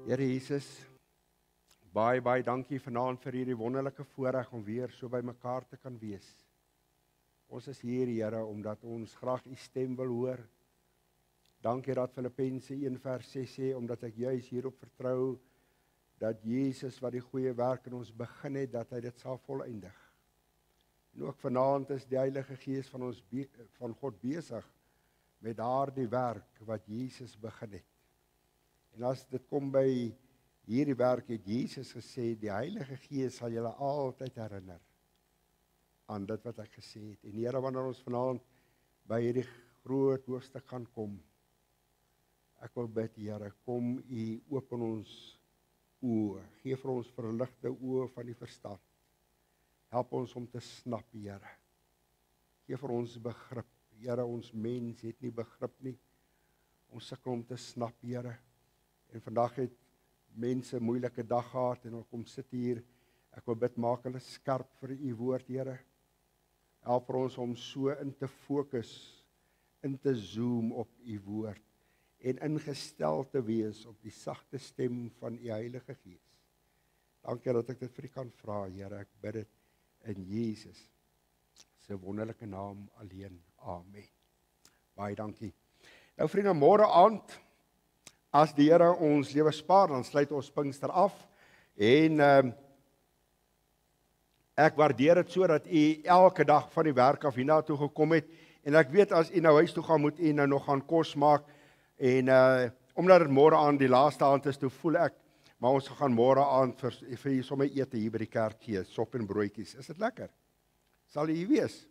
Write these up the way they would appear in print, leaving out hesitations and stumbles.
Here Jesus, baie dankie vanaand vir hierdie wonderlike voorreg om weer so by mekaar te kan wees. Ons is hier, Here, omdat ons graag U stem wil hoor. Dankie dat Filippense 1:6 sê, omdat ek juis hierop vertrou, dat Jesus wat die goeie werk in ons begin het, dat hy dit sal volëindig. En ook vanaand is die Heilige Gees van God besig met daardie werk wat Jesus begin het. En as dit kom by hierdie werk, het Jesus gesê, die Heilige Gees sal julle altyd herinner aan dit wat ek gesê het. En Here, wanneer ons vanaand by hierdie groot hoofstuk gaan kom, ek wil bid, Here, kom U open ons oë, gee vir ons verligte oë van die verstand. Help ons om te snap, Here. Gee vir ons begrip. Here, ons mens het nie begrip nie. Ons sukkel om te snap, Here. En vandag het mense 'n moeilike dag gehad en kom sit hier. Ek wil bid, maak hulle skerp vir U woord, Here. Help vir ons om so in te fokus, in te zoom op U woord en ingestel te wees op die sagte stem van U Heilige Gees. Dankie dat ek dit vir U kan vra, Here. Ek bid dit in Jesus se wonderlike naam alleen. Amen. Baie dankie. Nou vriende, môre aand, as die Here ons lewe spaar, dan sluit ons Pinkster af. En ek waardeer dit so dat U elke dag van die werk af hiernatoe gekom het. En ek weet as U nou huis toe gaan, moet U nou nog gaan kos maak. En omdat dit môre aand die laaste aand is, toe voel ek, maar ons gaan môre aand vir U sommer ete hier by die kerk gee, sop en broodjies. Is dit lekker? Sal U hier wees?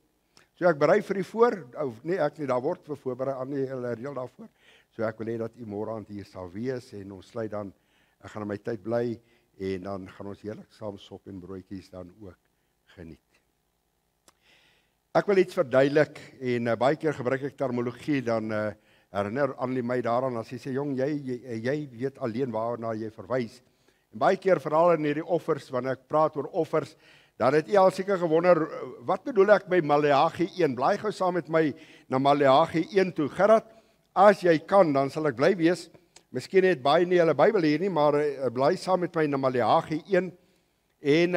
So ek berei vir U voor, nee ek nie, daar word vir voorberei aan die hele reël daarvoor. So ek wil hê dat U môre aand hier sal wees en ons sluit dan, ek gaan in my tyd bly en dan gaan ons heerlik saam sop en broodjies dan ook geniet. Ek wil iets verduidelik en baie keer gebruik ek terminologie, dan herinner Annelie my daaraan as sy sê, jong, jy weet alleen waarna jy verwys. En baie keer veral in hierdie offers, wanneer ek praat oor offers, dan het jy al seker gewonder, wat bedoel ek by Maleagi 1? Blaai gou saam met my na Maleagi 1 toe. Gerard, as jy kan, dan sal ek bly wees. Miskien het baie nie hulle Bybel hier nie, maar bly saam met my na Maleagi 1. En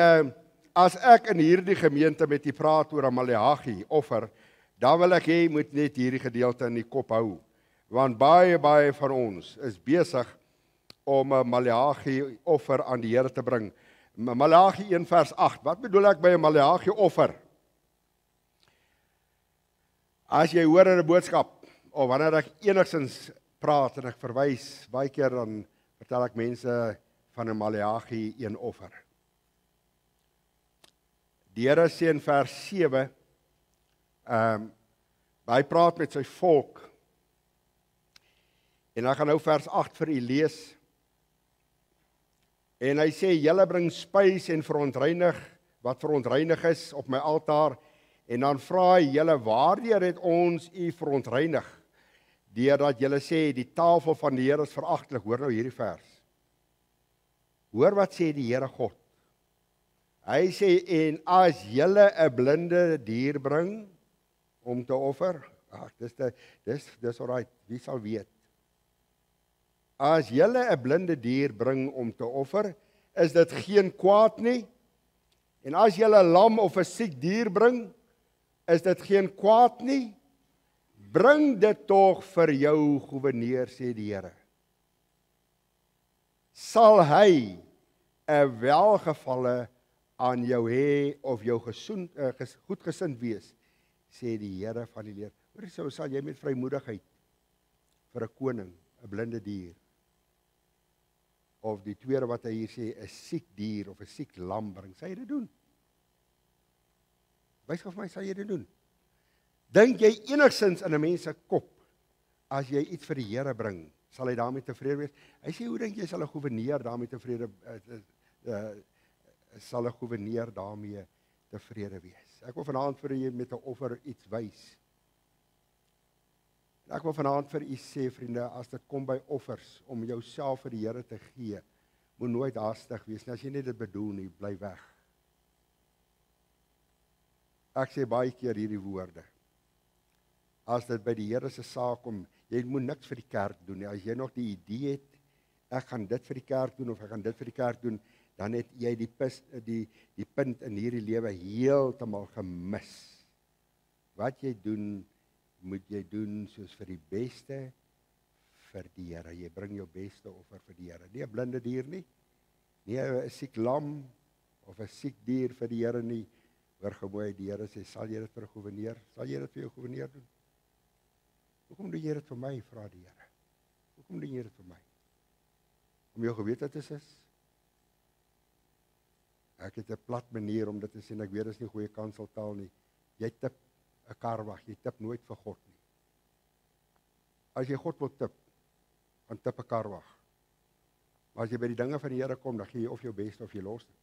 as ek in hierdie gemeente met U praat oor 'n Maleagi offer, dan wil ek hê jy moet net hierdie gedeelte in die kop hou. Want baie van ons is besig om 'n Maleagi offer aan die Here te bring. Maleagi 1 vers 8, wat bedoel ek by 'n Maleagi offer? As jy hoor in 'n boodskap, of wanneer ek enigsins praat en ek verwys, baie keer dan vertel ek mense van 'n Maleagi 1 offer. Die Here sê in vers 7, hy praat met sy volk, en ek gaan nou vers 8 vir u lees, en hy sê, julle bring spys en verontreinig, wat verontreinig is op my altaar, en dan vra hy, julle, waardeur het ons u verontreinig, deurdat julle sê, die tafel van die Here is veragtelik. Hoor nou hierdie vers. Hoor wat sê die Here God. Hy sê, en as julle 'n blinde dier bring, om te offer, dis alright, wie sal weet. As julle 'n blinde dier bring om te offer, is dit geen kwaad nie. En as julle 'n lam of 'n siek dier bring, is dit geen kwaad nie. Bring dit tog vir jou goewerneur, sê die Here. Sal hy 'n welgevalle aan jou hê of jou goedgesind wees, sê die Here van die leer. Hoor, so sal jy met vrymoedigheid vir 'n koning, 'n blinde dier, of die tweede wat hy hier sê, 'n siek dier of 'n siek lam bring, sal jy dit doen? Wys vir my, sal jy dit doen? Dink jy enigsins in 'n mens se kop, as jy iets vir die Here bring, sal hy daarmee tevrede wees? Hy sê, hoe dink jy sal 'n goewerneur daarmee tevrede wees? Ek wil vanaand vir u met 'n offer iets wys. En ek wil vanaand vir u sê, vriende, as dit kom by offers, om jouself vir die Here te gee, moet nooit haastig wees nie. As jy nie dit bedoel nie, bly weg. Ek sê baie keer hierdie woorde. As dit by die Here se saak kom, jy moet niks vir die kerk doen nie. As jy nog die idee het, ek gaan dit vir die kerk doen of ek gaan dit vir die kerk doen, dan het jy die punt in hierdie lewe heeltemal gemis. Wat jy doen, moet jy doen soos vir die beste vir die Here. Jy bring jou beste offer vir die Here. Nie 'n blinde dier nie, nie 'n siek lam of 'n siek dier vir die Here nie. Hoor gemooi, die Here sê, sal jy dit vir 'n goewerneur? Sal jy dit vir jou goewerneur doen? Hoekom doen jy dit vir my, vra die Here? Hoekom doen jy dit vir my? Om jou gewete te sis? Ek het 'n plat manier om dit te sien, ek weet dit is nie goeie kanseltaal nie. Jy tip 'n karwag, jy tip nooit vir God nie. As jy God wil tip, dan tip 'n karwag. Maar as jy by die dinge van die Here kom, dan gee jy of jou beste of jy los dit.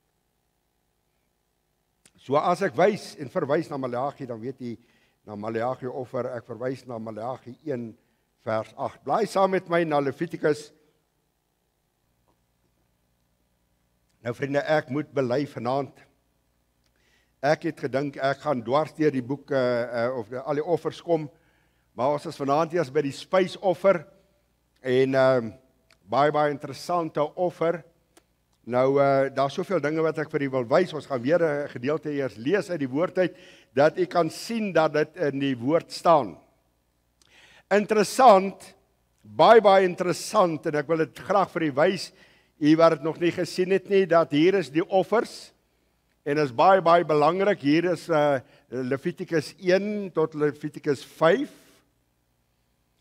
So as ek wys en verwys na Maleagi, dan weet jy, na Maleagi offer, ek verwys na Maleagi 1 vers 8. Blaai saam met my na Levitikus. Nou vriende, ek moet bely vanaand. Ek het gedink, ek gaan dwars deur die boek, of al die offers kom, maar ons is vanaand eers by die spysoffer, en baie interessante offer. Nou, daar is soveel dinge wat ek vir u wil wys, ons gaan weer 'n gedeelte eers lees uit die woord uit, dat u kan sien dat dit in die woord staan. Interessant, baie interessant, en ek wil dit graag vir u wys, u wat dit nog nie gesien het nie, dat hier is die offers, en is baie belangrik, hier is Levitikus 1 tot Levitikus 5,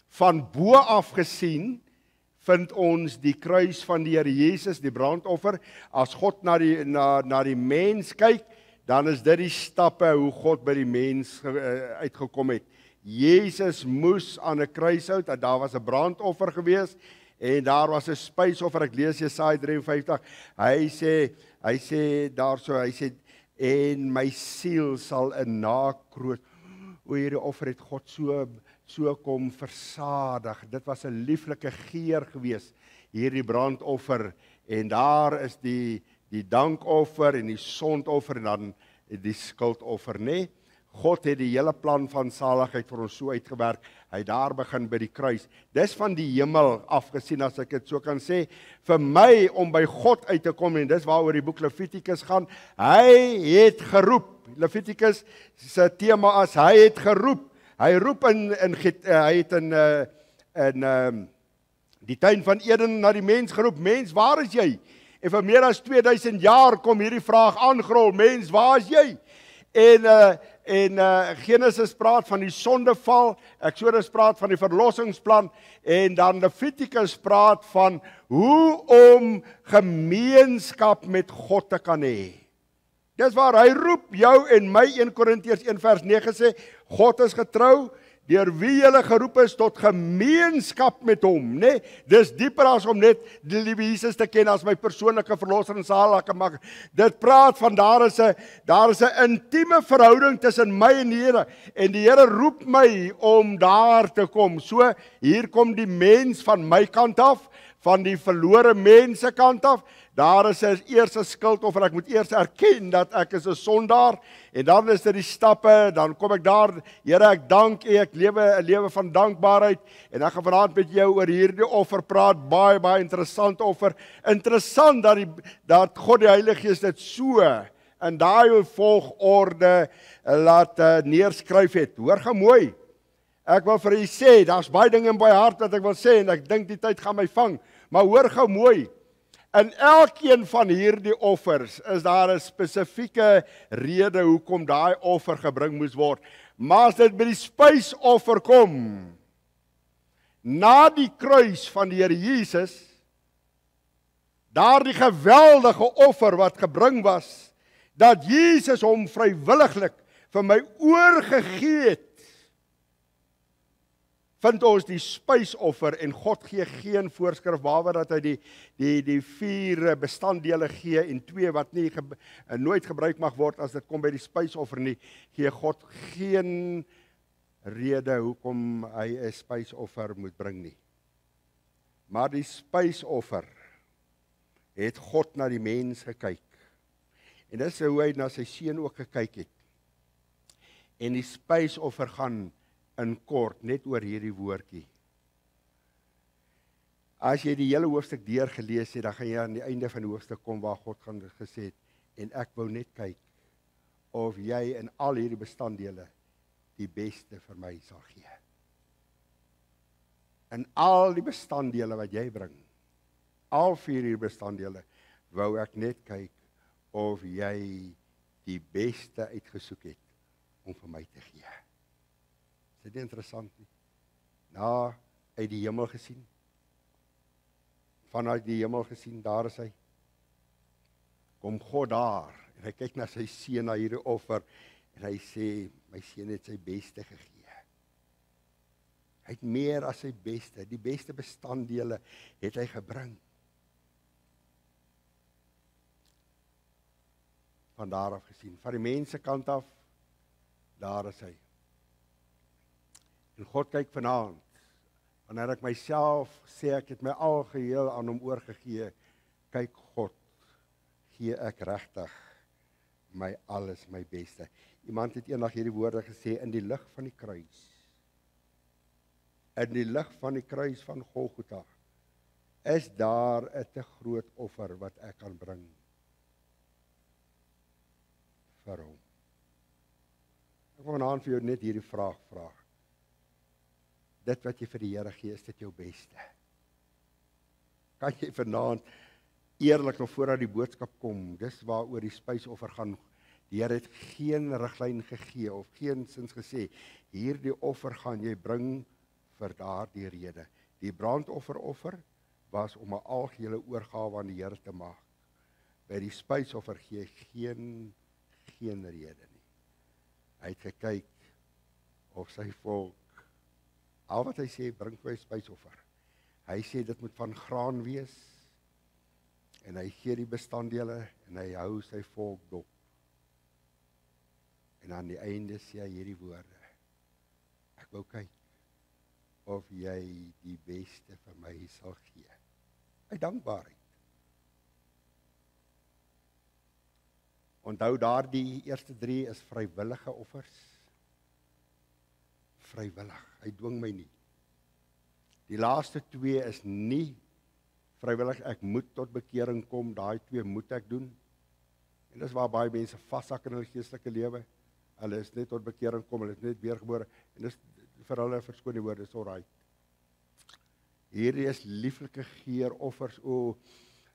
van bo af gesien, vind ons die kruis van die Here Jesus, die brandoffer. As God na die mens kyk, dan is dit die stappe hoe God by die mens uitgekom het. Jesus moes aan 'n kruis hout, en daar was 'n brandoffer gewees, en daar was 'n spysoffer. Ek lees Jesaja 53. Hy sê daarso, hy sê, en my siel sal 'n nakroot. O, hierdie offer het God so kom versadig. Dit was 'n lieflike geur gewees, hierdie brandoffer, en daar is die dankoffer en die sondoffer en dan die skuldoffer, nê? God het die hele plan van saligheid vir ons so uitgewerk. Hy het daar begin by die kruis. Dis van die hemel afgesien, as ek dit so kan sê, vir my om by God uit te kom, en dis waaroor die boek Levitikus gaan. Hy het geroep. Levitikus se tema is hy het geroep. Hy roep hy het in die tuin van Eden na die mens geroep, mens, waar is jy? En vir meer as 2000 jaar kom hierdie vraag aangerol, mens, waar is jy? En Genesis praat van die sondeval, Exodus praat van die verlossingsplan, en dan Levitikus praat van hoe om gemeenskap met God te kan hê. Dis waar hy roep jou en my. 1 Korintiërs 1 vers 9 sê, God is getrou, deur wie julle geroep is tot gemeenskap met hom, né? Dis dieper as om net die liewe Jesus te ken as my persoonlike verlosser en saligmaker. Dit praat van daar is 'n intieme verhouding tussen my en die Here, en die Here roep my om daar te kom. So hier kom die mens van my kant af, van die verlore mense kant af. Daar is eers 'n skuldoffer, ek moet eers erken dat ek is 'n sondaar, en dan is dit die stappe, dan kom ek daar, Here, ek dank U, ek lewe 'n lewe van dankbaarheid, en ek gaan vanaand met jou oor hierdie offer praat, baie interessant offer. Interessant dat God die Heilige Gees dit so in daai volgorde laat neerskryf het. Hoor gou mooi. Ek wil vir u sê, daar's baie dinge in my hart wat ek wil sê, en ek dink die tyd gaan my vang, maar hoor gou mooi. In elkeen van hierdie offers is daar 'n spesifieke rede hoekom daai offer gebring moes word. Maar as dit by die spysoffer kom, na die kruis van die Here Jesus, daardie geweldige offer wat gebring was, dat Jesus hom vrywilliglik vir my oorgegee het, vind ons die spysoffer, en God gee geen voorskrif behalwe dat hy die 4 bestanddele gee en 2 wat nooit gebruik mag word as dit kom by die spysoffer nie, gee God geen rede hoekom hy 'n spysoffer moet bring nie. Maar die spysoffer het God na die mens gekyk. En dis hoe hy na sy seun ook gekyk het. En die spysoffer gaan in kort net oor hierdie woordjie. As jy die hele hoofstuk deur gelees het, dan gaan jy aan die einde van die hoofstuk kom waar God gaan gesê het, en ek wou net kyk of jy in al hierdie bestanddele die beste vir my sal gee. In al die bestanddele wat jy bring, al 4 hierdie bestanddele, wou ek net kyk of jy die beste uitgesoek het om vir my te gee. Is dit nie interessant nie? Na uit die hemel gesien, vanuit die hemel gesien, daar is hy. Kom God daar, en hy kyk na sy seun, na hierdie offer, en hy sê, my seun het sy beste gegee. Hy het meer as sy beste, die beste bestanddele het hy gebring. Van daar af gesien, van die mense kant af, daar is hy. En God kyk vanaand, wanneer ek myself sê, ek het my al geheel aan hom oorgegee, kyk God, gee ek regtig my alles, my beste. Iemand het eendag hierdie woorde gesê, in die lig van die kruis, in die lig van die kruis van Golgotha, is daar 'n te groot offer wat ek kan bring vir hom. Ek wil vanaand vir jou net hierdie vraag vra. Dit wat jy vir die Here gee, is dit jou beste? Kan jy vanaand eerlik nog voordat die boodskap kom, dis waaroor die spysoffer gaan. Die Here het geen riglyn gegee of geen sins gesê, hierdie offer gaan jy bring vir daardie rede. Die brandoffer was om 'n algehele oorgawe aan die Here te maak. By die spysoffer gee geen rede nie. Hy het gekyk of sy volk, al wat hy sê, bring vir 'n spysoffer. Hy sê dit moet van graan wees, en hy gee die bestanddele, en hy hou sy volk dop. En aan die einde sê hy hierdie woorde, ek wou kyk of jy die beste vir my sal gee. Uit dankbaarheid. Onthou daardie eerste 3 is vrywillige offers. Vrywillig, hy dwing my nie. Die laaste 2 is nie vrywillig, ek moet tot bekering kom, daai 2 moet ek doen. En dis waar baie mense vashak in hulle geestelike lewe. Hulle is net tot bekering kom, hulle is net weergebore, en dis vir hulle verskoon die woord, is alright. Hierdie is lieflike geeroffers,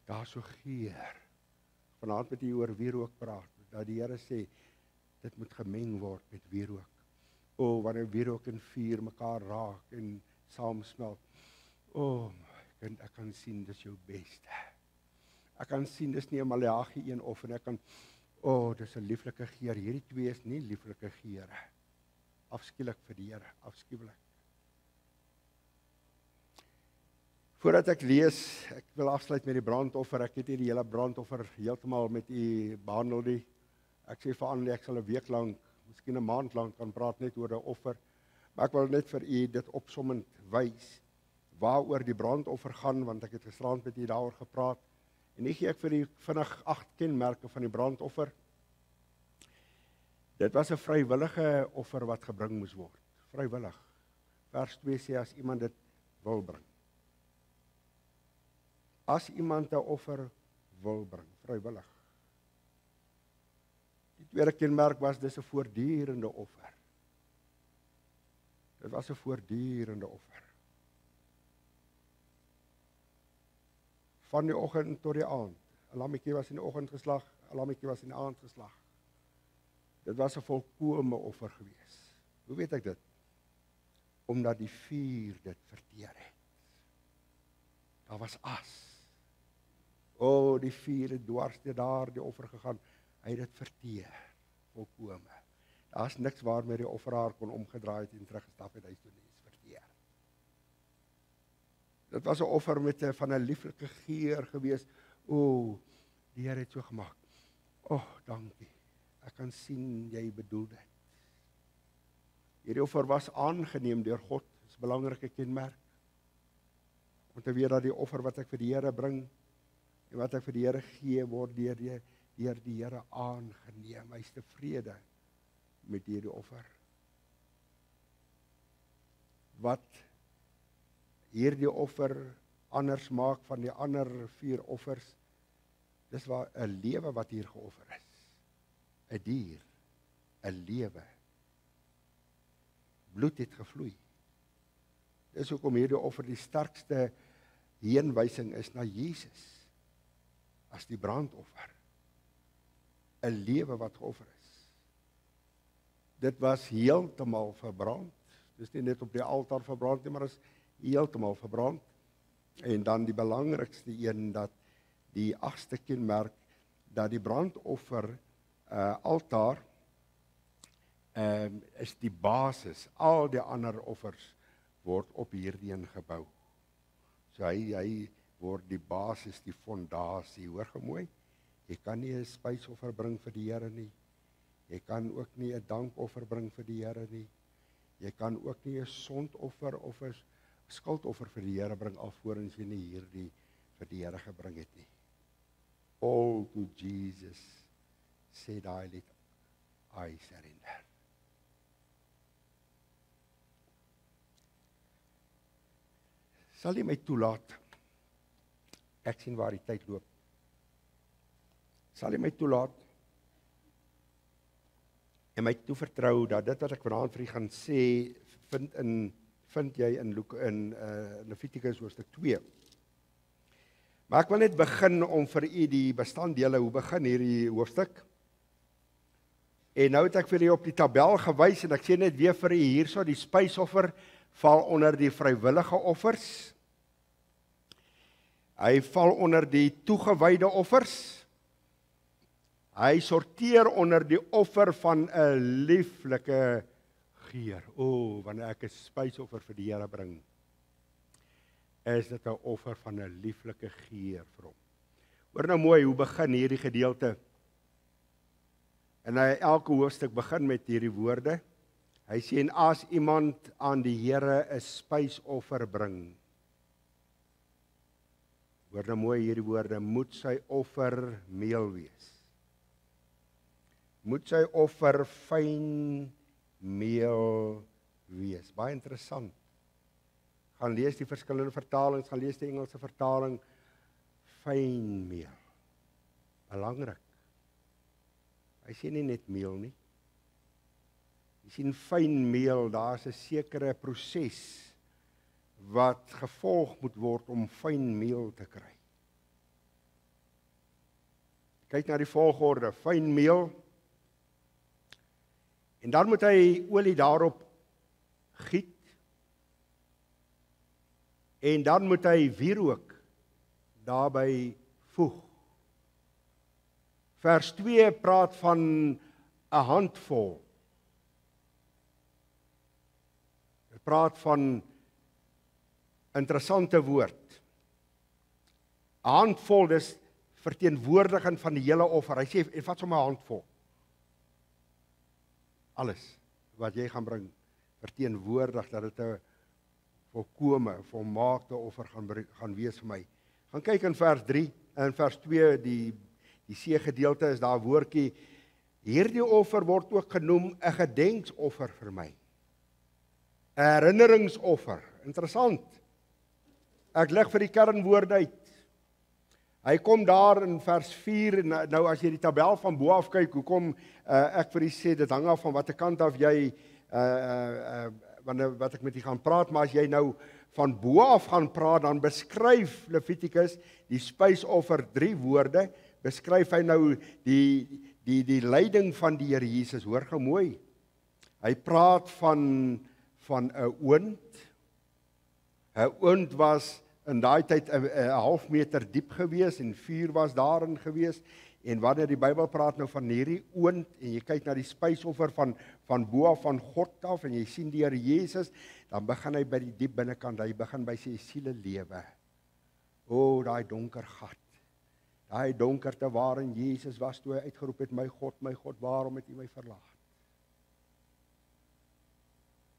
daar so geur. Vanaand met jy oor wierook praat, dat die Here sê, dit moet gemeng word met wierook. Wanneer wierook en vuur mekaar raak en saamsmelt. Kind, ek kan sien, dis jou beste. Ek kan sien, dis nie 'n Maleagi 1 offer, en ek kan, dis 'n lieflike geur. Hierdie 2 is nie lieflike geure. Afskielik vir die Here, afskielik. Voordat ek lees, ek wil afsluit met die brandoffer. Ek het hier die hele brandoffer heeltemal met u behandel die. Ek sê vir Annelie, ek sal 'n week lank, miskien 'n maand lank kan praat net oor 'n offer. Maar ek wil net vir u dit opsommend wys waaroor die brandoffer gaan, want ek het gisterand met u daaroor gepraat. En hier gee ek vir u vinnig 8 kenmerke van die brandoffer. Dit was 'n vrywillige offer wat gebring moes word. Vrywillig. Vers 2 sê as iemand dit wil bring. As iemand 'n offer wil bring, vrywillig. Die tweede kenmerk was dis 'n voortdurende offer. Dit was 'n voortdurende offer. Van die oggend tot die aand. 'n Lammetjie was in die oggend geslag, 'n lammetjie was in die aand geslag. Dit was 'n volkome offer gewees. Hoe weet ek dit? Omdat die vuur dit verteer het. Daar was as. Die vuur het dwars deur daardie offer gegaan. Hy het dit verteer. Volkome. Daar's niks waarmee die offeraar kon omgedraai het en teruggestap het huis toe nie. Is verteer. Dit was 'n offer met van 'n lieflike geur gewees. Die Here het so gemaak. Dankie. Ek kan sien jy bedoel dit. Hierdie offer was aangeneem deur God. Dis 'n belangrike kenmerk. Om te weet dat die offer wat ek vir die Here bring en wat ek vir die Here gee word deur die Here aangeneem. Hy is tevrede met hierdie offer. Wat hierdie offer anders maak van die ander 4 offers. Dis waar 'n lewe wat hier geoffer is. 'n dier, 'n lewe. Bloed het gevloei. Dis hoekom hierdie offer die sterkste heenwysing is na Jesus as die brandoffer. 'n lewe wat geoffer is. Dit was heeltemal verbrand. Dis nie net op die altaar verbrand nie, maar is heeltemal verbrand. En dan die belangrikste een, dat die 8ste kenmerk, dat die brandoffer altaar is die basis. Al die ander offers word op hierdie een gebou. So hy word die basis, die fondasie. Hoor gou mooi, jy kan nie 'n spysoffer bring vir die Here nie. Jy kan ook nie 'n dankoffer bring vir die Here nie. Jy kan ook nie 'n sondoffer of 'n skuldoffer vir die Here bring alvorens jy nie hierdie vir die Here gebring het nie. All to Jesus said I surrender. Sal jy my toelaat? Ek sien waar die tyd loop. Sal jy my toelaat en my toevertrou dat dit wat ek vanaand vir u gaan sê, vind jy in Levitikus hoofstuk 2. Maar ek wil net begin om vir u die bestanddele, hoe begin hierdie hoofstuk? En nou het ek vir u op die tabel gewys en ek sê net weer vir u hierso, die spysoffer val onder die vrywillige offers. Hy val onder die toegewyde offers. Hy sorteer onder die offer van 'n lieflike geur. Wanneer ek 'n spysoffer vir die Here bring, is dit 'n offer van 'n lieflike geur vir hom. Hoor nou mooi, hoe begin hierdie gedeelte? En elke hoofstuk begin met hierdie woorde. Hy sê, en as iemand aan die Here 'n spysoffer bring, hoor nou mooi hierdie woorde, moet sy offer meel wees. Moet sy offer fyn meel wees. Baie interessant. Gaan lees die verskillende vertalings, gaan lees die Engelse vertaling, fyn meel. Belangrik. Hy sê nie net meel nie. Jy sien fyn meel, daar's 'n sekere proses wat gevolg moet word om fyn meel te kry. Kyk na die volgorde, fyn meel. En dan moet hy olie daarop giet. En dan moet hy wierook daarby voeg. Vers 2 praat van 'n handvol. Dit praat van interessante woord. 'n Handvol, dis verteenwoordiging van die hele offer. Hy sê, en vat sommer 'n handvol. Alles wat jy gaan bring, verteenwoordig dat dit 'n volkome, volmaakte offer gaan wees vir my. Gaan kyk in vers 3, in vers 2, die C-gedeelte is daar 'n woordjie, hierdie offer word ook genoem 'n gedenksoffer vir my. 'n Herinneringsoffer. Interessant. Ek leg vir die kernwoorde uit. Hy kom daar in vers 4, en nou as jy die tabel van bo af kyk, hoekom ek vir u sê, dit hang af van watter kant af jy, wat ek met u gaan praat, maar as jy nou van bo af gaan praat, dan beskryf Levitikus die spysoffer 3 woorde, beskryf hy nou die lyding van die Here Jesus. Hoor gou mooi. Hy praat van 'n oond. 'n Oond was in daai tyd 'n half meter diep gewees en vuur was daarin gewees. En wanneer die Bybel praat nou van hierdie oond en jy kyk na die spysoffer van bo af van God af en jy sien die Here Jesus, dan begin hy by die diep binnekant, hy begin by sy siele lewe. Daai donker gat. Daai donkerte waarin Jesus was toe hy uitgeroep het, my God, waarom het U my verlaat?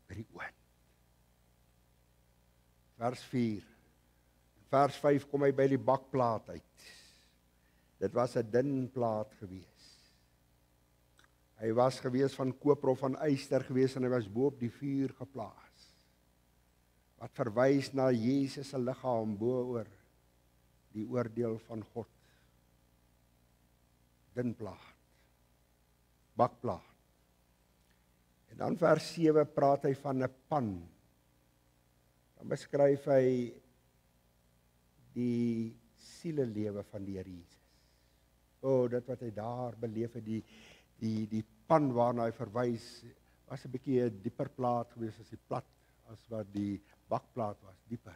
By die oond. Vers 4. Vers 5 kom hy by die bakplaat uit. Dit was 'n dun plaat gewees. Hy was gewees van koper of van yster gewees en hy was bo op die vuur geplaas. wat verwys na Jesus se liggaam bo-oor die oordeel van God. Dinplaat, bakplaat. En dan vers 7 praat hy van 'n pan. Dan beskryf hy die sielelewe van die Here Jesus. Dit wat hy daar beleef het, die pan waarna hy verwys, was 'n bietjie 'n dieper plaat gewees as die plat, as wat die bakplaat was, dieper.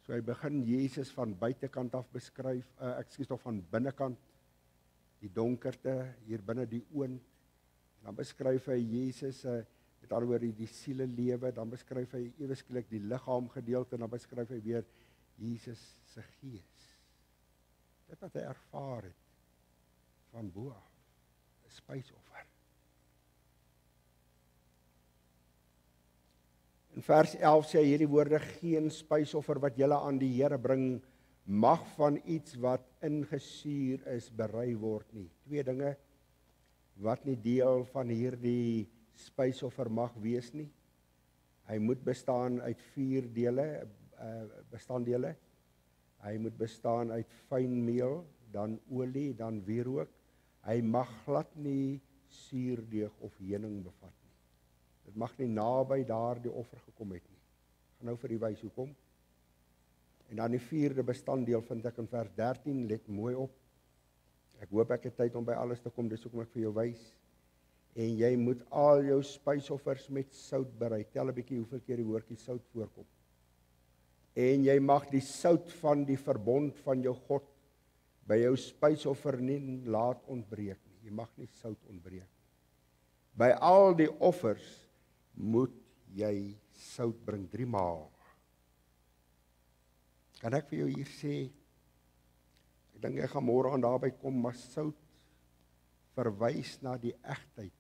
So hy begin Jesus van buitekant af beskryf, van binnekant, die donkerte, hier binne die oond. Dan beskryf hy Jesus, met ander woorde die sielelewe, dan beskryf hy ewe skielik die liggaam gedeelte, en dan beskryf hy weer Jesus se gees. Dit wat hy ervaar het, van bo af, 'n spysoffer. In vers 11 sê hy hierdie woorde, geen spysoffer wat julle aan die Here bring, mag van iets wat ingesuur is berei word nie. Twee dinge wat nie deel van hierdie spysoffer mag wees nie. Hy moet bestaan uit 4 bestanddele. Hy moet bestaan uit fyn meel, dan olie, dan wierook. Hy mag glad nie suurdeeg of heuning bevat nie. Dit mag nie naby daardie offer gekom het nie. Ek gaan nou vir u wys hoekom. En dan die 4de bestanddeel vind ek in vers 13, let mooi op. Ek hoop ek het tyd om by alles te kom, dis hoekom ek vir jou wys. En jy moet al jou spysoffers met sout berei. Tel 'n bietjie hoeveel keer die woordjie sout voorkom. En jy mag die sout van die verbond van jou God by jou spysoffer nie laat ontbreek nie. Jy mag nie sout ontbreek nie. By al die offers moet jy sout bring 3 maal. Kan ek vir jou hier sê, ek dink ek gaan môre aan daarby kom, maar sout verwys na die egtheid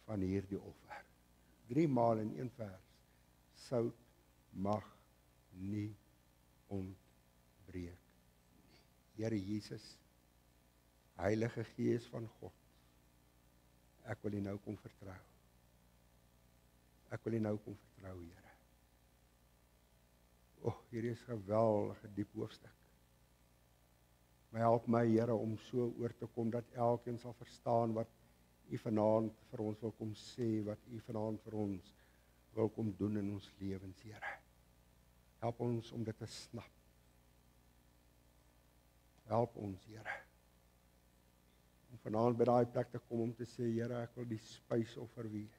van hierdie offer. 3 maal in 1 vers. Sout mag nie ontbreek nie. Here Jesus, Heilige Gees van God, ek wil U nou kom vertrou. Ek wil U nou kom vertrou, Here. Hierdie is 'n geweldige diep hoofstuk. Maar help my, Here, om so oor te kom dat elkeen sal verstaan wat U vanaand vir ons wil kom sê, wat U vanaand vir ons wil kom doen in ons lewens, Here. Help ons om dit te snap. Help ons, Here, om vanaand by daai plek te kom om te sê, Here, ek wil die spysoffer wees.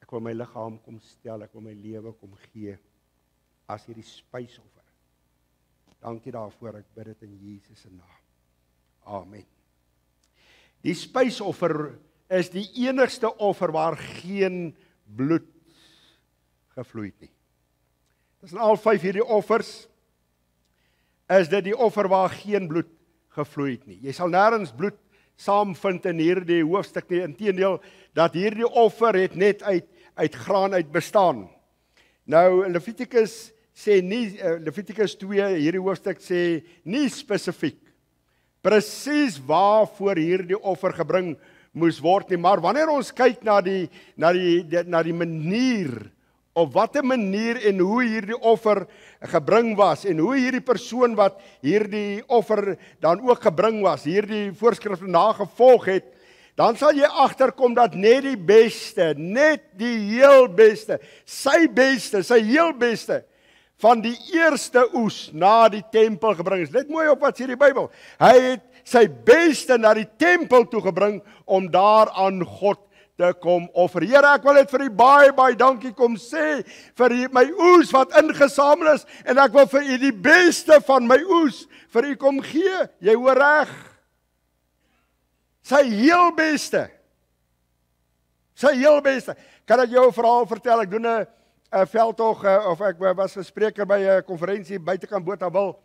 Ek wil my liggaam kom stel, ek wil my lewe kom gee as hierdie spysoffer. Dankie daarvoor, ek bid dit in Jesus se naam. Amen. Die spysoffer is die enigste offer waar geen bloed gevloei het nie. Tussen al 5 hierdie offers is dit die offer waar geen bloed gevloei het nie. Jy sal nêrens bloed saamvind in hierdie hoofstuk nie. Inteendeel, dat hierdie offer het net uit graan uit bestaan. Nou Levitikus sê nie, Levitikus 2 hierdie hoofstuk sê nie spesifiek presies waarvoor hierdie offer gebring moes word nie, maar wanneer ons kyk na die manier, op watter manier en hoe hierdie offer gebring was, en hoe hierdie persoon wat hierdie offer dan ook gebring was, hierdie voorskrifte nagevolg het, dan sal jy agterkom dat net die beste, net die heel beste, sy heel beste, van die eerste oes na die tempel gebring is. Let mooi op wat sê die Bybel. Hy het sy beste na die tempel toe gebring, om daar aan God te kom offer. Here, ek wil dit vir U baie dankie kom sê, vir my oes wat ingesamel is, en ek wil vir U die beste van my oes, vir U kom gee. Jy hoor reg. Sy heel beste. Sy heel beste. Kan ek jou 'n verhaal vertel? Ek doen 'n veldtog, of ek was 'n spreker by 'n konferensie buitekant Botawil.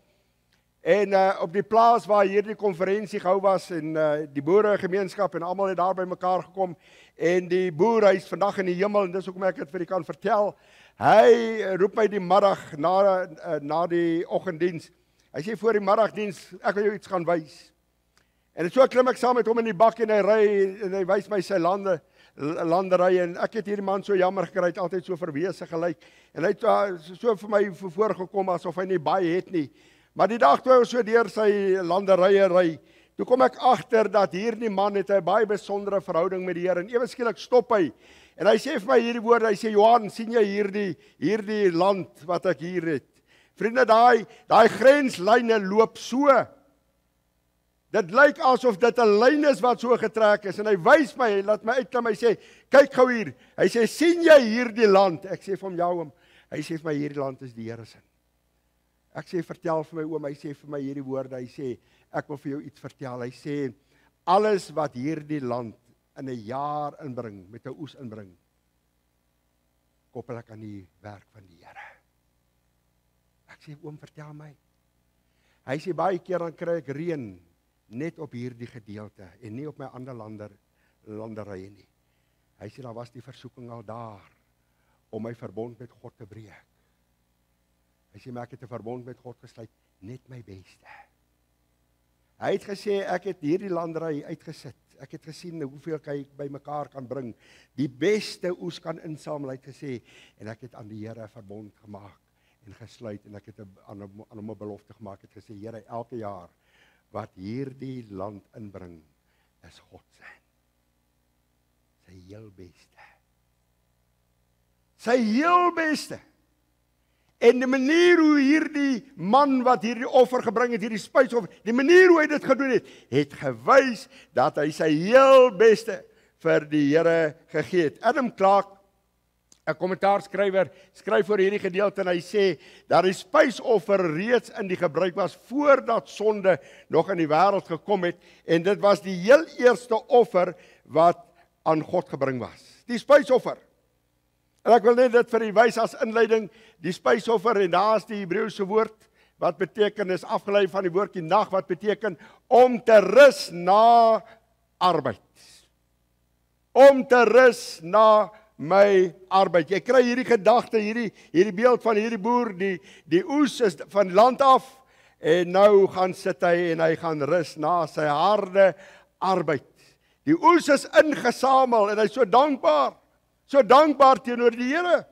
En op die plaas waar hierdie konferensie gehou was, en die boeregemeenskap en almal het daar by mekaar gekom, en die boer, hy is vandag in die hemel, en dis hoekom ek dit vir u kan vertel. Hy roep my die middag na die oggenddiens. Hy sê voor die middagdiens, ek wil jou iets gaan wys. En so klim ek saam met hom in die bak, en hy ry en hy wys my sy landerye en ek het hierdie man so jammer gekry, hy het altyd so verwese gelyk en hy het so vir my voorgekom asof hy nie baie het nie. Maar die dag toe hy so deur sy landerye ry, toe kom ek agter dat hierdie man het 'n baie besondere verhouding met die Here en ewe skielik stop hy en hy sê vir my hierdie woorde, hy sê Johan, sien jy hierdie land wat ek hier het? Vriende, daai grenslyne loop so. Dit lyk asof dit 'n lyn is wat so getrek is en hy wys my, hy laat my uitklim, hy sê, kyk gou hier. Hy sê, sien jy hierdie land? Ek sê vir hom, ja oom. Hy sê vir my, hierdie land is die Here se. Ek sê, vertel vir my oom, hy sê vir my hierdie woorde, hy sê, ek wil vir jou iets vertel. Hy sê, alles wat hierdie land in 'n jaar inbring, met 'n oes inbring, koppel ek aan die werk van die Here. Ek sê, oom, vertel my. Hy sê, baie keer dan kry ek reën, net op hierdie gedeelte en nie op my ander landerye nie. Hy sê, daar was die versoeking al daar om my verbond met God te breek. Hy sê, maar ek het 'n verbond met God gesluit, net my beste. Hy het gesê, ek het hierdie landery uitgesit. Ek het gesien hoeveel ek bymekaar kan bring. Die beste oes kan insamel, hy het gesê, en ek het aan die Here 'n verbond gemaak en gesluit en ek het aan hom 'n belofte gemaak. Ek het gesê, Here, elke jaar wat hierdie land inbring, is God se. Sy heel beste. Sy heel beste. En die manier hoe hierdie man wat hierdie offer gebring het, hierdie spysoffer, die manier hoe hy dit gedoen het gewys dat hy sy heel beste vir die Here gegee het. Adam Clarke, 'n kommentaarskrywer, skryf oor hierdie gedeelte en hy sê dat die spysoffer reeds in die gebruik was voordat sonde nog in die wêreld gekom het en dit was die heel eerste offer wat aan God gebring was. Die spysoffer. En ek wil net dit vir u wys as inleiding, die spysoffer en daar is die Hebreëse woord wat beteken is afgelei van die woordjie nag wat beteken om te rus na arbeid. Om te rus na my arbeid. Jy kry hierdie gedagte, hierdie beeld van hierdie boer, die oes is van land af en nou gaan sit hy en hy gaan rus na sy harde arbeid. Die oes is ingesamel en hy is so dankbaar teenoor die Here.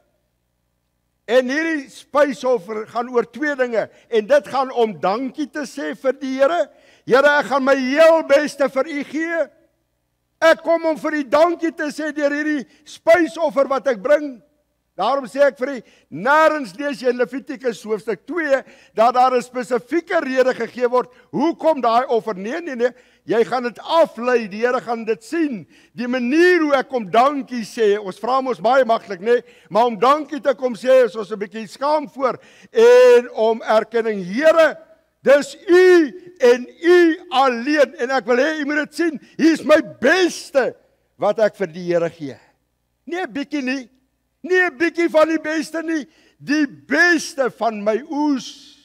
En hierdie spysoffer gaan oor twee dinge en dit gaan om dankie te sê vir die Here. Here, ek gaan my heel beste vir u gee. Ek kom om vir u dankie te sê deur hierdie spysoffer wat ek bring. Daarom sê ek vir u, nêrens lees jy in Levitikus hoofstuk 2 dat daar 'n spesifieke rede gegee word hoekom daai offer. Nee, jy gaan dit aflei, die Here gaan dit sien. Die manier hoe ek kom dankie sê, ons vra mos baie maklik, nee, maar om dankie te kom sê is ons 'n bietjie skaam voor en om erkenning, Here, dis u en u alleen en ek wil hê u moet dit sien. Hier is my beste wat ek vir die Here gee. Nee, 'n bietjie nie. Nie 'n bietjie van die beste nie, die beste van my oes.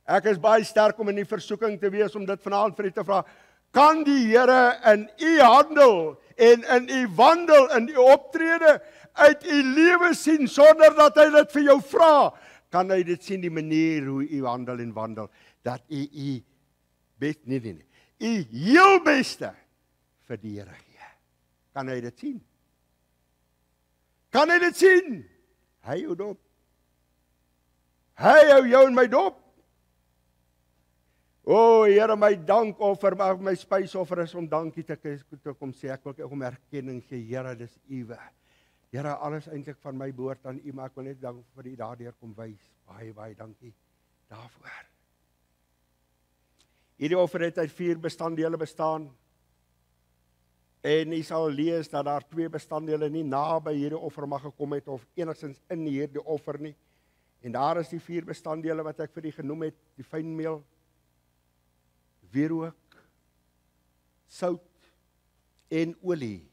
Ek is baie sterk om in die versoeking te wees om dit vanaand vir u te vra. Kan die Here in u handel en in u wandel, in u optrede uit u lewe sien sonder dat hy dit vir jou vra? Kan hy dit sien die manier hoe u handel en wandel dat u best nee. U heel beste vir die Here gee. Kan hy dit sien? Kan hy dit sien? Hy hou dop. Hy hou jou en my dop. O, Here, my dankoffer, my spysoffer is om dankie te kom sê. Ek wil om erkenning gee, Here, dis uwe. Here, alles eintlik van my behoort aan u, maar ek wil net dank vir u daardeur kom wys. Baie dankie daarvoor. Hierdie offer het uit 4 bestanddele bestaan. En jy sal lees dat daar 2 bestanddele nie naby hierdie offer mag gekom het of enigstens in hierdie offer nie. En daar is die 4 bestanddele wat ek vir u genoem het, die fynmeel, wierook, sout en olie.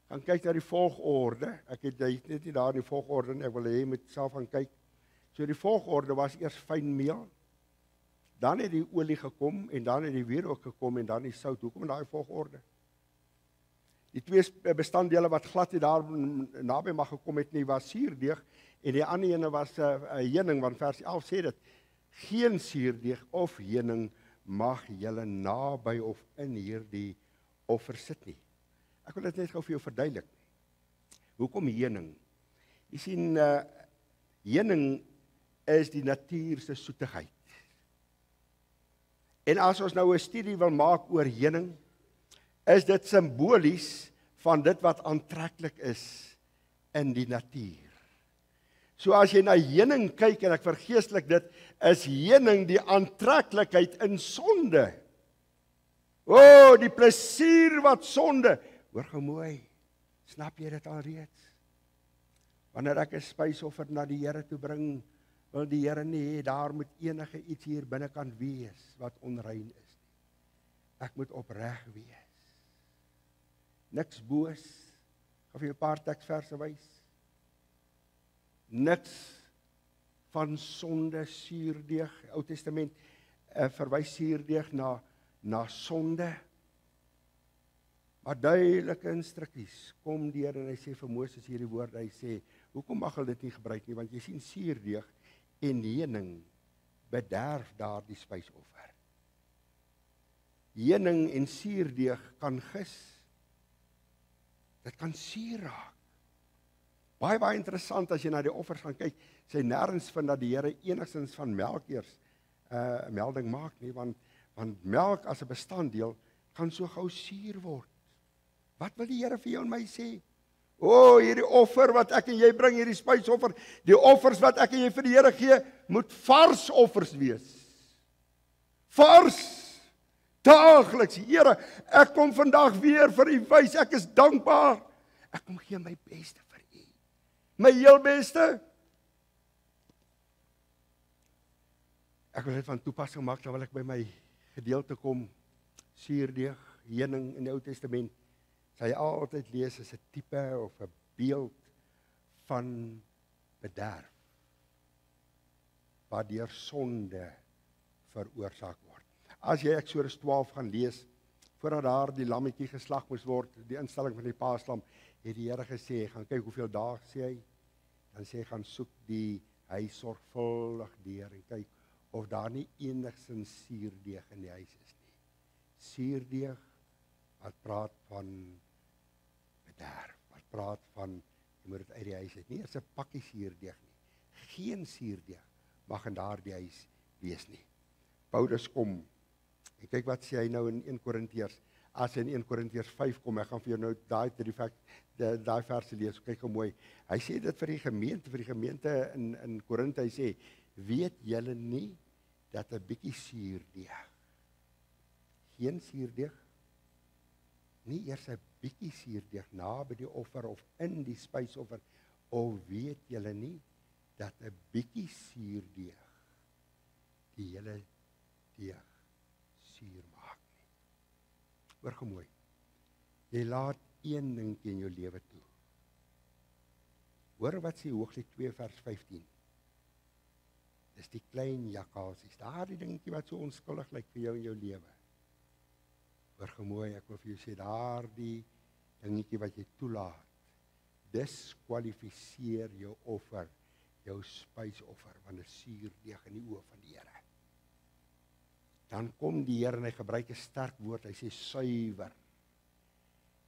Gaan kyk na die volgorde. Ek het net nie daar in die volgorde nie, ek wil hê jy moet self gaan kyk. So die volgorde was eers fynmeel, dan het die olie gekom en dan het die wierook gekom en dan die sout. Hoekom in daai volgorde? Die 2 bestanddele wat glad nie daar naby mag gekom het nie, was suurdeeg en die ander ene was 'n heuning, want vers 11 sê dit, geen suurdeeg of heuning mag julle naby of in hierdie offer sit nie. Ek wil dit net gou vir jou verduidelik. Hoekom heuning? Jy sien, heuning is die natuur se soetigheid. En as ons nou 'n studie wil maak oor heuning, is dit simbolies van dit wat aantreklik is in die natuur. So as jy na heuning kyk, en ek vergeestelik dit, is heuning die aantreklikheid in sonde. O, die plesier wat sonde. Hoor gou mooi, snap jy dit alreeds? Wanneer ek 'n spysoffer na die Here toe bring, wil die Here nie hê daar moet enige iets hier binnekant wees wat onrein is nie. Ek moet opreg wees. Niks boos. Ek gaan vir jou 'n paar teksverse wys. Niks van sonde, suurdeeg. Ou Testament verwys suurdeeg na sonde. Maar duidelike instruksies kom deur en hy sê vir Moses hierdie woorde, hy sê, hoekom mag hulle dit nie gebruik nie, want jy sien suurdeeg en heuning bederf daardie spysoffer. Heuning en suurdeeg kan gis. Dit kan suur raak. Baie interessant as jy na die offers gaan kyk, sy nêrens vind dat die Here enigstens van melk eers melding maak nie, want melk as 'n bestanddeel kan so gou suur word. Wat wil die Here vir jou en my sê? O, hierdie offer wat ek en jy bring, hierdie spysoffer, die offers wat ek en jy vir die Here gee, moet vars offers wees. Vars. Daagliks, Here, ek kom vandag weer vir U wys, ek is dankbaar. Ek kom gee my beste vir U. My heel beste. Ek wil dit van toepassing maak, dan wil ek by my gedeelte kom, suurdeeg, heuning in die Ou Testament. Sy altyd lees as 'n tipe of 'n beeld van bederf, wat deur sonde veroorsaak word. As jy Eksodus 12 gaan lees, voordat daar die lammetjie geslag moes word, die instelling van die paaslam, het die Here gesê, gaan kyk hoeveel dae, sê hy, dan sê hy, gaan soek die huis sorgvuldig deur en kyk of daar nie enigstens suurdeeg in die huis is nie. Suurdeeg wat praat van bederf, wat praat van, jy moet dit uit die huis uit, nie eers 'n pakkie suurdeeg nie. Geen suurdeeg mag in daardie huis wees nie. Paulus kom, en kyk wat sê hy nou in 1 Korintiërs, as hy in 1 Korintiërs 5 kom, ek gaan vir jou nou daai verse lees, kyk hoe mooi. Hy sê dit vir die gemeente in Korinthe, hy sê, weet julle nie, dat 'n bietjie suurdeeg, geen suurdeeg, nie eers 'n bietjie suurdeeg naby die offer of in die spysoffer, of weet julle nie, dat 'n bietjie suurdeeg die hele deeg suur maak nie. Hoor gou mooi. Jy laat een dingetjie in jou lewe toe. Hoor wat sê Hooglied 2 vers 15. Dis die klein jakkaalsies, daardie dingetjie wat so onskuldig lyk vir jou in jou lewe. Hoor gou mooi, ek wil vir jou sê, daardie dingetjie wat jy toelaat, diskwalifiseer jou offer, jou spysoffer, want dit suurdeeg in die oë van die Here. Dan kom die Here en hy gebruik 'n sterk woord, hy sê suiwer.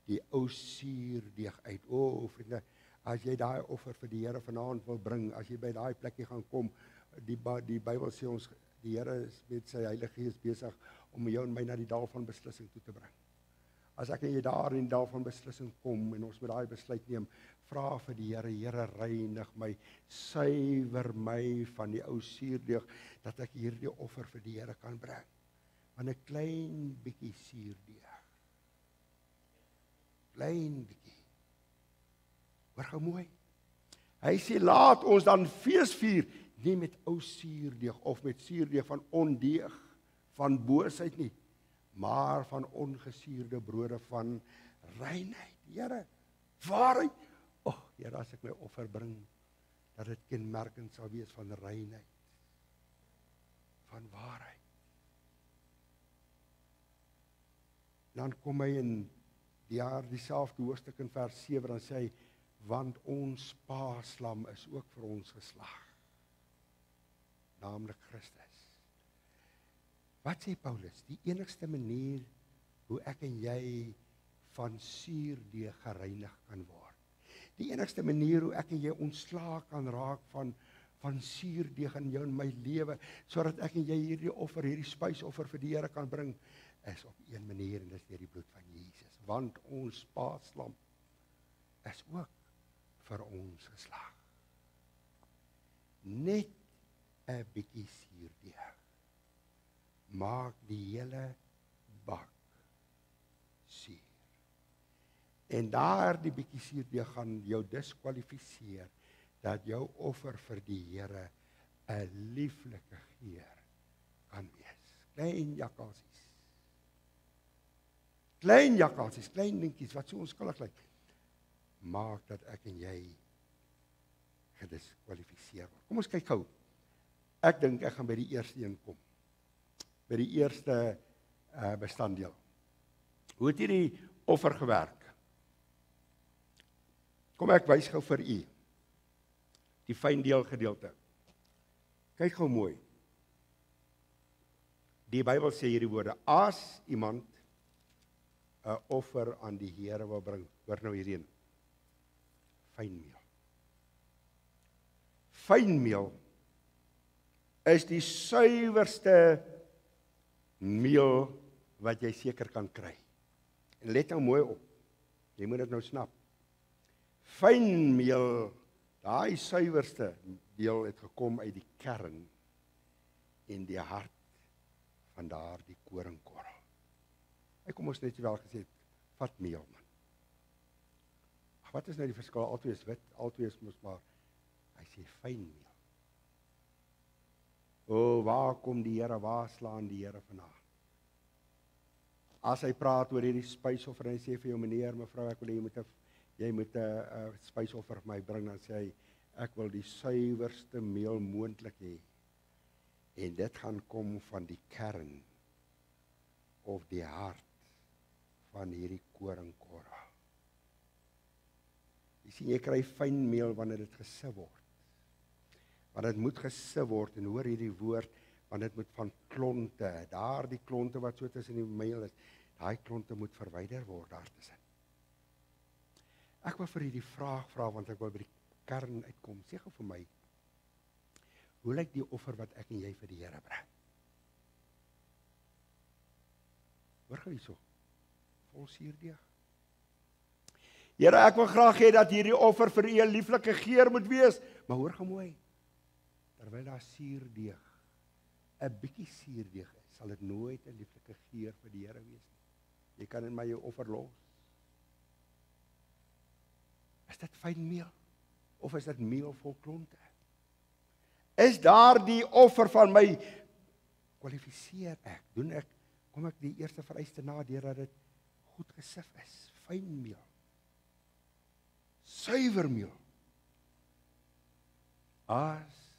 Die ou suurdeeg uit. O, vriende, as jy daai offer vir die Here vanaand wil bring, as jy by daai plekkie gaan kom, die Bybel sê ons, die Here is met sy Heilige Gees besig om jou en my na die dal van beslissing toe te bring. As ek en jy daar in die dal van beslissing kom en ons moet daai besluit neem, vra vir die Here, Here, reinig my, suiwer my van die ou suurdeeg, dat ek hierdie offer vir die Here kan bring. Want 'n klein bietjie suurdeeg. Klein bietjie. Hoor gou mooi. Hy sê, laat ons dan fees vier, nie met ou suurdeeg of met suurdeeg van ondeeg, van boosheid nie, maar van ongesuurde brode van reinheid. Here, waarheid. Here, as ek my offer bring, dat dit kenmerkend sal wees van reinheid, van waarheid. Dan kom hy in dieselfde hoofstuk in vers 7, dan sê hy, want ons paaslam is ook vir ons geslag, naamlik Christus. Wat sê Paulus? Die enigste manier hoe ek en jy van suurdeeg gereinig kan word. Die enigste manier hoe ek en jy ontslae kan raak van suurdeeg in jou en my lewe, sodat ek en jy hierdie offer, hierdie spysoffer vir die Here kan bring, is op een manier, en dis deur die bloed van Jesus. Want ons paaslam is ook vir ons geslag. Net 'n bietjie suurdeeg maak die hele bak suur. En daardie bietjie suurdeeg gaan jou diskwalifiseer dat jou offer vir die Here 'n lieflike geur kan wees. Klein jakkalsies, klein dingetjies wat so onskuldig lyk, maak dat ek en jy gediskwalifiseer word. Kom ons kyk gou. Ek dink ek gaan by die eerste een kom. By die eerste bestanddeel. Hoe het hierdie offer gewerk? Kom ek wys gou vir u. Die fyndeel gedeelte. Kyk gou mooi. Die Bybel sê hierdie woorde: as iemand 'n offer aan die Here wil bring, hoor nou hierheen. Fynmeel. Fynmeel is die suiwerste meel wat jy seker kan kry. En let nou mooi op. Jy moet dit nou snap. Fynmeel, daai suiwerste deel het gekom uit die kern en die hart van daardie koringkorrel. Hy kom ons net wel gesê, vat meel man. Ag, wat is nou die verskil? Altwee is wit, altwee is mos maar, hy sê fynmeel. O, waar kom die Here, waar slaan die Here vandag? As hy praat oor hierdie spysoffer en hy sê vir jou meneer, mevrou, ek wil jy moet 'n spysoffer vir my bring, dan sê hy, ek wil die suiwerste meel moontlik hê. En dit gaan kom van die kern of die hart van hierdie koringkorrel. Jy sien, jy kry fyn meel wanneer dit gesif word. Want dit moet gesif word, en hoor hierdie woord, want dit moet van klonte, daardie klonte wat so tussen die meel is, daai klonte moet verwyder word daartussen. Ek wil vir die vraag vra, want ek wil by die kern uitkom. Sê gou vir my, hoe lyk die offer wat ek en jy vir die Here bring? Hoor gou hierso, vol suurdeeg. Here, ek wil graag hê dat hierdie offer vir U 'n lieflike geur moet wees, maar hoor gou mooi, terwyl daar suurdeeg, 'n bietjie suurdeeg is, sal dit nooit 'n lieflike geur vir die Here wees nie. Jy kan in my jou offer los. Is dit fyn meel? Of is dit meel vol klonte? Is daar die offer van my, kwalifiseer ek, kom ek die eerste vereiste na, deurdat dit goed gesif is, fyn meel, suiwer meel. As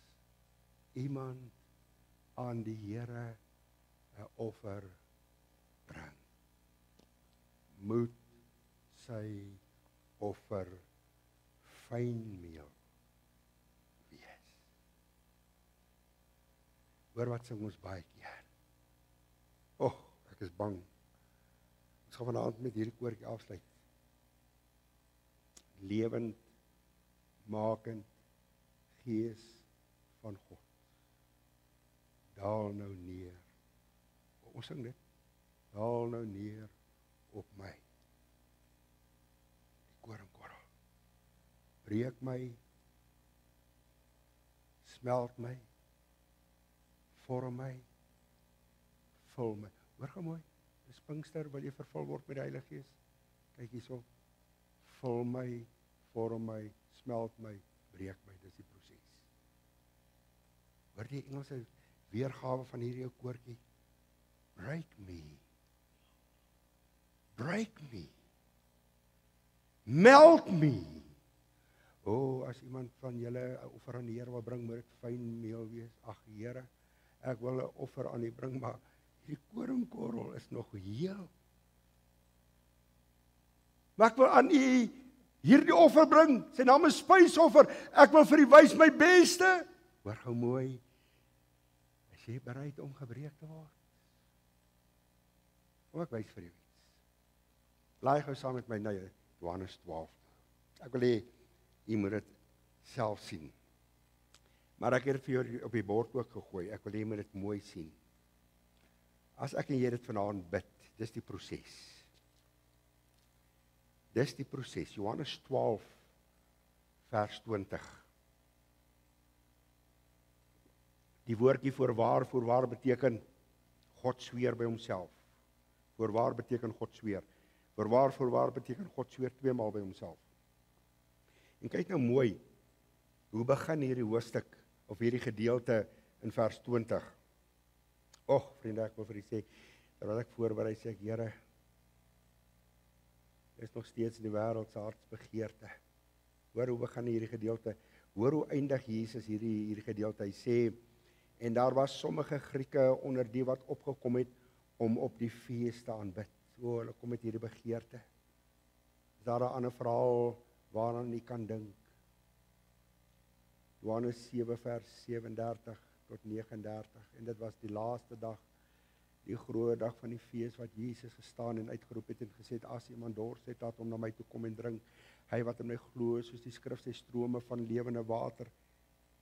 iemand aan die Here 'n offer bring, moet sy offer fynmeel wees. Hoor wat sing ons baie keer. Ek is bang. Ons gaan vanaand met hierdie koortjie afsluit. Lewend, makend Gees van God. Daal nou neer. Ons sing dit. Daal nou neer op my. Die koringkorrel. Breek my, smelt my, vorm my, vul my. Hoor gou mooi, dis Pinkster, wil jy vervul word met die Heilige Gees? Kyk hierso, vul my, vorm my, smelt my, breek my, dis die proses. Hoor die Engelse weergawe van hierdie ou koortjie? Break me, melt me. As iemand van julle 'n offer aan die Here wil bring, moet dit fyn meel wees. Ag Here, ek wil 'n offer aan U bring, maar hierdie koringkorrel is nog heel. Maar ek wil aan U hierdie offer bring. Sy naam is spysoffer. Ek wil vir U wys my beste. Hoor gou mooi. Is jy bereid om gebreek te word? Kom ek wys vir jou iets. Blaai gou saam met my na Johannes 12. Ek wil hê, jy moet dit self sien. Maar ek het dit vir jou op die bord ook gegooi. Ek wil hê jy moet dit mooi sien. As ek en jy dit vanaand bid, dis die proses. Dis die proses. Johannes 12, vers 20. Die woordjie voorwaar beteken God sweer by homself. Voorwaar beteken God sweer. Voorwaar beteken God sweer 2 maal by homself. En kyk nou mooi, hoe begin hierdie hoofstuk, of hierdie gedeelte in vers 20. Vriende, ek wil vir u sê, terwyl ek voorberei sê ek, Here, is nog steeds in die wêreld se hartsbegeerte. Hoor hoe begin hierdie gedeelte, hoor hoe eindig Jesus hierdie gedeelte, hy sê, en daar was sommige Grieke onder die wat opgekom het, om op die fees te aanbid. Hulle kom met hierdie begeerte. Is daar 'n ander verhaal, waaraan jy kan dink? Johannes 7 vers 37 tot 39, en dit was die laaste dag, die groot dag van die fees, wat Jesus gestaan en uitgeroep het en gesê het, as iemand dors het, laat hom na my toe kom en drink. Hy wat in my glo, soos die skrif sê, strome van lewende water,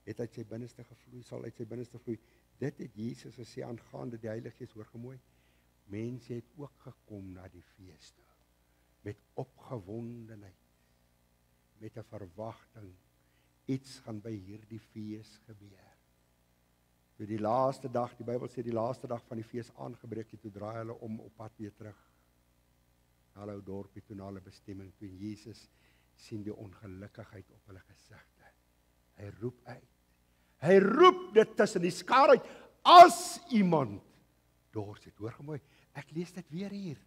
het uit sy binneste gevloei, sal uit sy binneste vloei. Dit het Jesus gesê aangaande die Heilige Gees, hoor gemooi. Mense het ook gekom na die fees toe, met opgewondenheid, met 'n verwagting, iets gaan by hierdie fees gebeur. Toe die laaste dag, die Bybel sê die laaste dag van die fees aangebreek het, toe draai hulle om op pad weer terug, na hulle dorpie toe, na hulle bestemming toe, en Jesus sien die ongelukkigheid op hulle gesigte. Hy roep uit, hy roep dit tussen die skare uit, as iemand dors het, hoor gemooi, ek lees dit weer hier.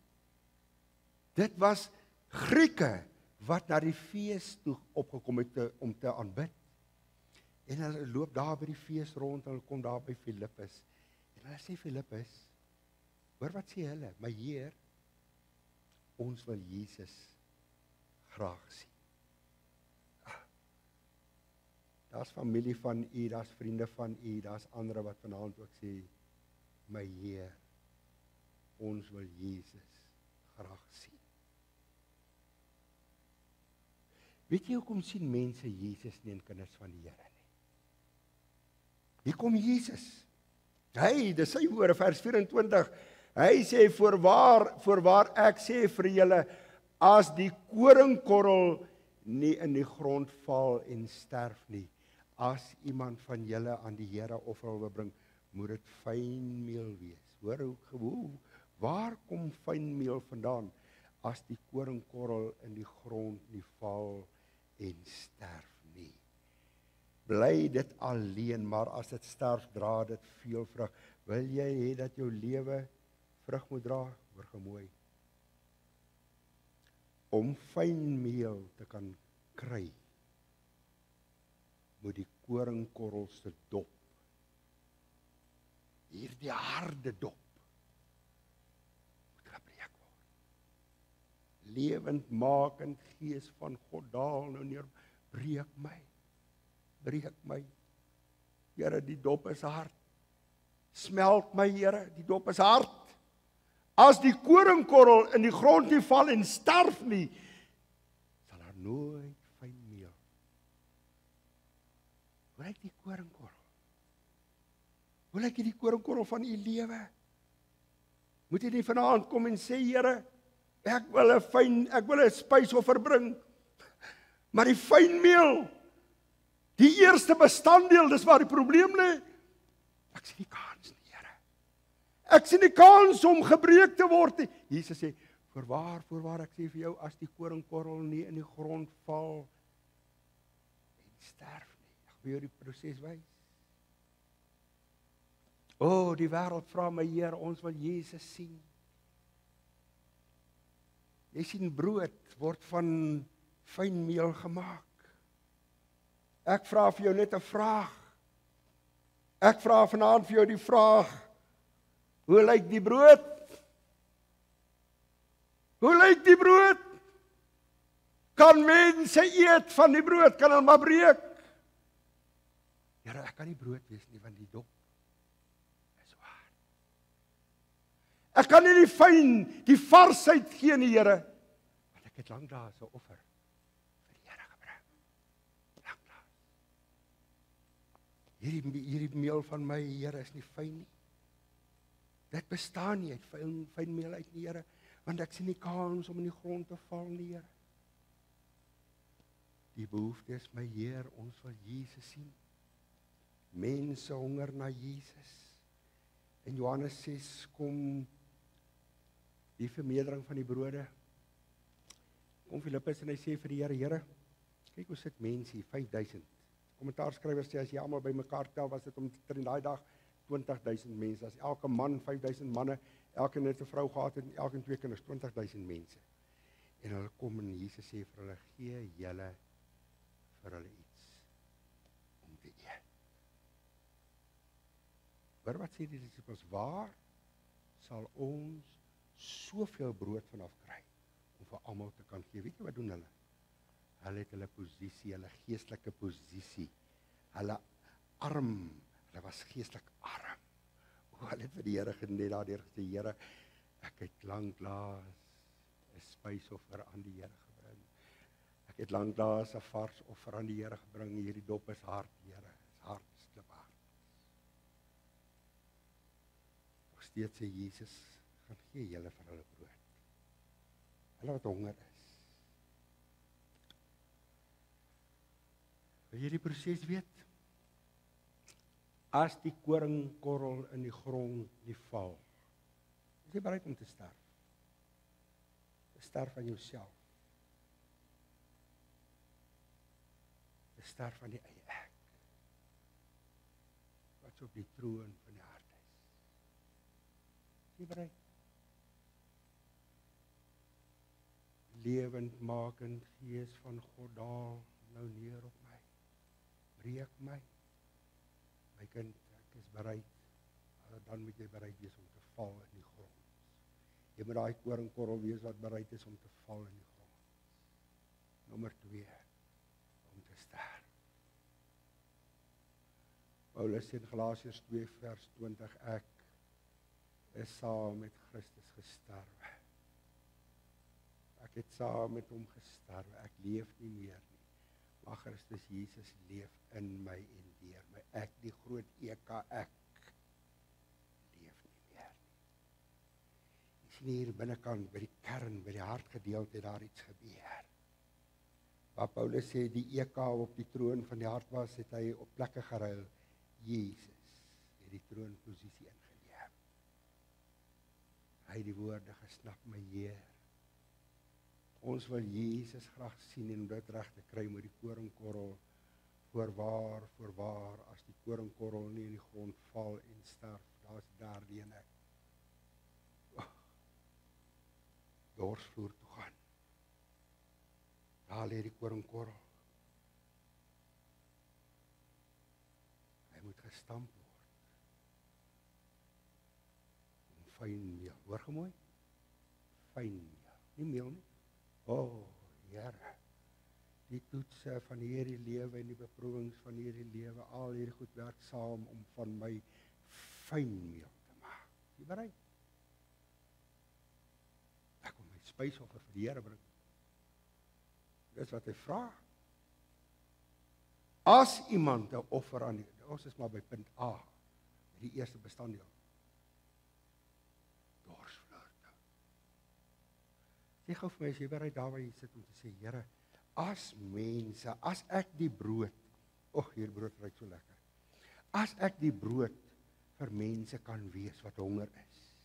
Dit was Grieke wat na die fees toe opgekom het om te aanbid. En hulle loop daar by die fees rond, en hulle kom daar by Filippus. En hulle sê Filippus, hoor wat sê hulle, maar Heer, ons wil Jesus graag sien. Daar's familie van u, daar's vriende van u, daar's ander wat vanaand ook sê, my Heer, ons wil Jesus graag sien. Weet jy hoekom sien mense Jesus nie in kinders van die Here nie? Hier kom Jesus. Dis sy woorde, vers 24. Hy sê, voorwaar ek sê vir julle, as die koringkorrel nie in die grond val en sterf nie, as iemand van julle aan die Here offer wil bring, moet dit fynmeel wees. Hoor waar kom fynmeel vandaan, as die koringkorrel in die grond nie val en sterf nie? Bly dit alleen, maar as dit sterf, dra dit veel vrug. Wil jy hê dat jou lewe vrug moet dra? Hoor gemooi. Om fynmeel te kan kry, moet die koringkorrel se dop, hierdie harde dop, moet gebreek word. Lewendmakend Gees van God daal nou neer, breek my. Here, die dop is hard. Smelt my, Here, die dop is hard. As die koringkorrel in die grond nie val en sterf nie, sal daar nooit fynmeel. Hoe lyk die koringkorrel? Hoe lyk die koringkorrel van u lewe? Moet jy nie vanaand kom en sê, Here, ek wil 'n spysoffer bring, maar die fynmeel, die eerste bestanddeel, dis waar die probleem lê. Ek sien nie kans nie, Here. Ek sien nie kans om gebreek te word nie. Jesus sê, voorwaar ek sê vir jou, as die koringkorrel nie in die grond val en sterf nie. Ek wil jou die proses wys. Die wêreld vra my, Heer, ons wil Jesus sien. Jy sien, brood word van fynmeel gemaak. Ek vra vir jou net 'n vraag. Ek vra vanaand vir jou die vraag, hoe lyk die brood? Hoe lyk die brood? Kan mense eet van die brood? Kan hulle maar breek? Here, ek kan nie brood wees nie, want die dop is waar. Ek kan nie die varsheid gee nie, Here, Ek het lanklaas 'n offer vir die Here gebring. Lanklaas. Hierdie meel van my, Here, is nie fyn nie. Dit bestaan nie, ek fyn meel uit nie, Here, want ek sien nie kans om in die grond te val nie, Here. Die behoefte is my Heer, ons wil Jesus sien. Mense honger na Jesus. In Johannes 6 kom die vermeerdering van die brode. Kom Filippus en hy sê vir die Here, Here, kyk hoe sit mense hier, 5000. Kommentaarskrywers sê, as jy almal bymekaar tel, was dit omtrent in daai dag 20.000 mense. As elke man 5000 manne, elke net 'n vrou gehad het en elke 2 kinders, 20.000 mense. En hulle kom en Jesus sê vir hulle, gee julle vir hulle iets om te eet. Hoor wat sê die disippels, waar sal ons soveel brood vanaf kry om vir almal te kan gee? Weet jy wat doen hulle? Hulle het hulle posisie, hulle geestelike posisie, hulle arm, hulle was geestelik arm. Hulle het vir die Here net daardeur gesê, Here, ek het lanklaas 'n spysoffer aan die Here gebring. Ek het lanklaas 'n vars offer aan die Here gebring. Hierdie dop is hard, Here, is hard, is kliphard. Nog steeds sê Jesus, gaan gee julle vir hulle brood. Hulle wat honger is. Wil jy die proses weet? As die koringkorrel in die grond nie val, is jy bereid om te sterf. Te sterf aan jouself. Te sterf aan die eie ek. Wat op die troon van die hart is. Is jy bereid? Lewendmakend Gees van God daal nou neer op my. Breek my. My kind, ek is bereid. Dan moet jy bereid wees om te val in die grond. Jy moet daai koringkorrel wees wat bereid is om te val in die grond. Nommer 2, om te sterf. Paulus sê in Galasiërs 2 vers 20, ek is saam met Christus gesterwe. Ek het saam met hom gesterwe. Ek leef nie meer nie. Maar Christus Jesus leef in my en deur my. Ek, die groot ek, leef nie meer nie. Jy sien hier binnekant, by die kern, by die hartgedeelte, daar iets gebeur. Waar Paulus sê, die ek op die troon van die hart was, het hy op plekke geruil. Jesus het die troonposisie ingeneem. Hy het die woorde gesnap, my Heer. Ons wil Jesus graag sien en om dit reg te kry met die koringkorrel. Voorwaar, as die koringkorrel nie in die grond val en sterf, daar is daardie en ek. Dorsvloer toe gaan. Daar lê die koringkorrel. Hy moet gestamp word. Om fyn meel. Hoor gemooi? Fyn meel. Nie meel nie. Here, die toetse van hierdie lewe en die beproewings van hierdie lewe, al hierdie goed werk saam om van my fyn meel te maak. Jy bereid? Ek kom my spysoffer vir die Here bring. Dis wat hy vra. As iemand 'n offer aan die, ons is maar by punt A, die eerste bestanddeel. Sê gou vir my, as jy bereid daar waar jy sit om te sê, Here, as mense, as ek die brood, hier brood ruik so lekker, as ek die brood vir mense kan wees wat honger is,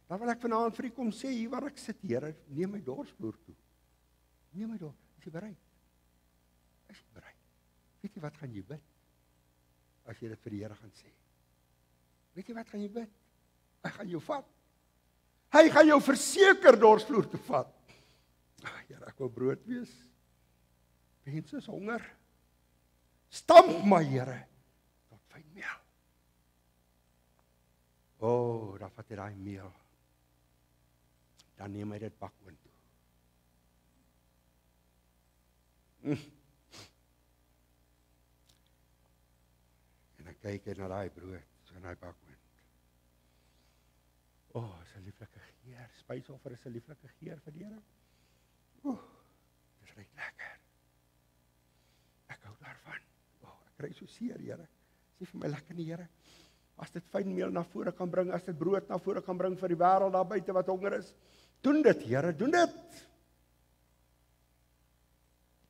dan wil ek vanaand vir u kom sê, hier waar ek sit, Here, neem my dorsvloer toe. Neem my dors, is jy bereid? Is jy bereid? Weet jy wat gaan jy bid? As jy dit vir die Here gaan sê. Weet jy wat gaan jy bid? Hy gaan jou vat. Hy gaan jou verseker dorsvloer te vat. Here, ek wil brood wees. Mense is honger. Stamp my, Here, tot fyn meel. Dan vat hy daai meel. Dan neem hy dit bakoon toe. En dan kyk hy na daai brood, so in daai bakoon. Is 'n lieflike geur. Spysoffer is 'n lieflike geur vir die Here. Dis reg lekker. Ek hou daarvan. Ek kry so seer, Here. Dis nie vir my lekker nie, Here. As dit fynmeel na vore kan bring, as dit brood na vore kan bring vir die wêreld daar buite wat honger is, doen dit, Here, doen dit.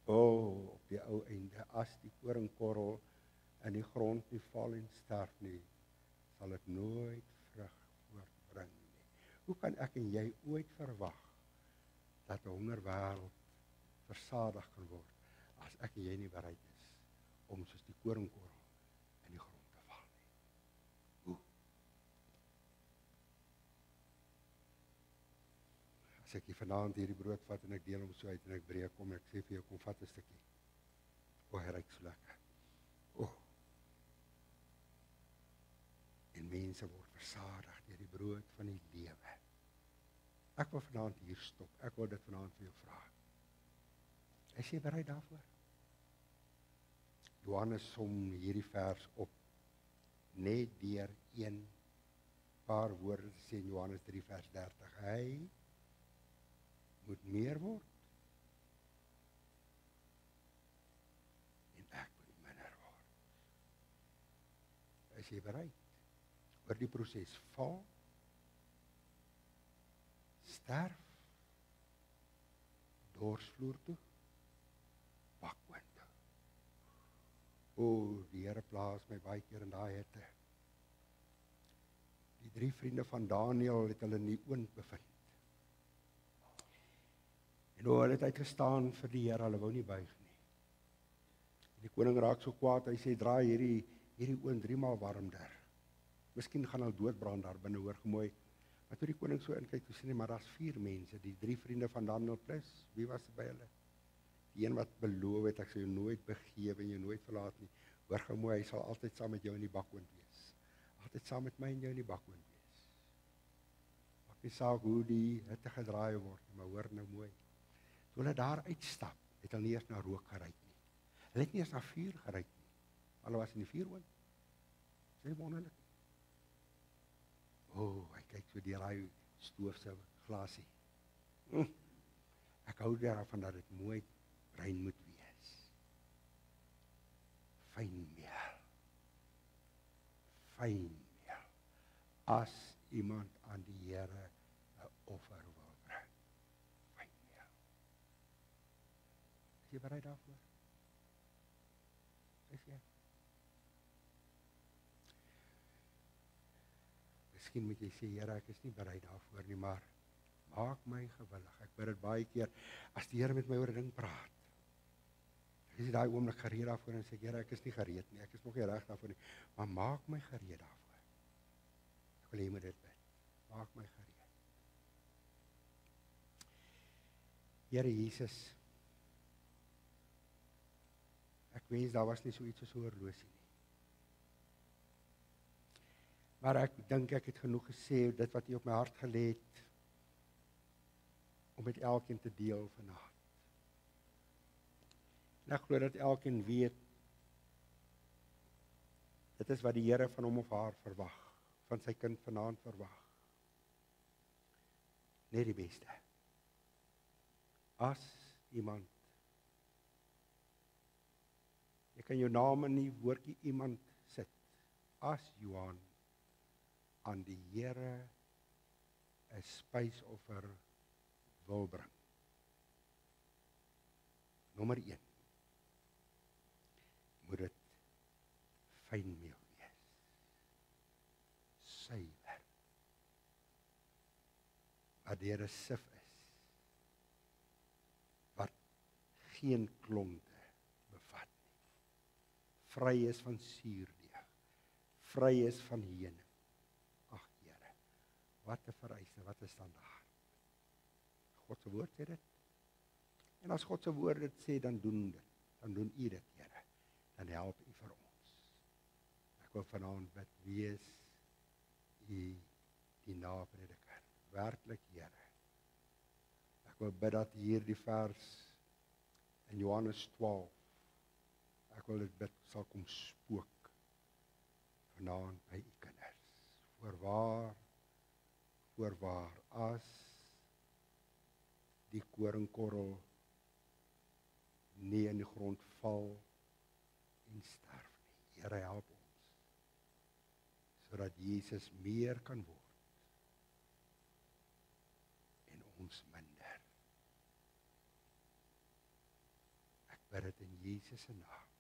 Op die ou einde, as die koringkorrel in die grond nie val en sterf nie, sal dit nooit vrug voortbring nie. Hoe kan ek en jy ooit verwag dat 'n hongerwêreld versadig kan word, as ek en jy nie bereid is om soos die koringkorrel in die grond te val nie? Hoe? As ek vanaand hierdie brood vat en ek deel hom so uit en ek breek hom, ek sê vir jou, kom vat 'n stukkie. Hy ruik so lekker. En mense word versadig deur die brood van die lewe. Ek wil vanaand hier stop. Ek wil dit vanaand vir jou vra. Is jy bereid daarvoor? Johannes som hierdie vers op net deur een paar woorde te sê in Johannes 3 vers 30. Hy moet meer word en ek moet minder word. Is jy bereid? Oor die proses val, sterf, dorsvloer toe, bakwind. Die Here plaas my baie keer in daai hitte. Die 3 vriende van Daniël het hulle in die oond bevind. En hulle het uitgestaan vir die Here, hulle wou nie buig nie. En die koning raak so kwaad, hy sê, draai hierdie oond 3 maal warmer. Miskien gaan hulle doodbrand daar binne, hoor gemooi. Maar toe die koning so inkyk, toe sê hy, maar daar's 4 mense, die 3 vriende van Daniël plus, wie was by hulle? Die een wat beloof het, ek sal jou nooit begewe en jou nooit verlaat nie. Hoor gemooi, hy sal altyd saam met jou in die bakwind wees. Altyd saam met my en jou in die bakwind wees. Maak nie saak hoe die hitte gedraai word, maar hoor nou mooi. Toe hulle daar uitstap, het hulle nie eers na rook geruik nie. Hulle het nie eers na vuur geruik nie. Hulle was in die vuuroond. Dis wonderlik. Hy kyk so deur hy stoof se glasie. Ek hou daarvan dat dit mooi rein moet wees. Fynmeel. Fynmeel. As iemand aan die Here 'n offer wil bring. Fynmeel. Is jy bereid daarvoor? Is jy? Miskien moet jy sê, Here, ek is nie bereid daarvoor nie, maar maak my gewillig. Ek bid dit baie keer, as die Here met my oor 'n ding praat. Ek is daai oomblik gereed daarvoor en sê, Here, ek is nie gereed nie, ek is nog nie reg daarvoor nie, maar maak my gereed daarvoor. Ek wil hê jy moet dit bid. Maak my gereed. Here Jesus, ek wens daar was nie so iets soos 'n horlosie nie. Maar ek dink ek het genoeg gesê, dit wat U op my hart gelê het, om met elkeen te deel vanaand. En ek glo dat elkeen weet, dit is wat die Here van hom of haar verwag, van sy kind vanaand verwag. Net die beste. As iemand, jy kan jou naam in die woordjie iemand sit, as Johan aan die Here 'n spysoffer wil bring. Nommer 1. Moet dit fynmeel wees. Suiwer. Wat deur 'n sif is. Wat geen klonte bevat nie. Vry is van suurdeeg. Vry is van heuning. Wat 'n vereiste, wat 'n standaard. God se woord sê dit. En as God se woord dit sê, dan doen dit. Dan doen U dit, Here. Dan help U vir ons. Ek wil vanaand bid, wees U die naprediker. Werklik, Here. Ek wil bid dat hierdie vers in Johannes 12, ek wil dit bid, sal kom spook vanaand by U kinders. Voorwaar, as die koringkorrel nie in die grond val en sterf nie. Here, help ons, sodat Jesus meer kan word en ons minder. Ek bid dit in Jesus se naam.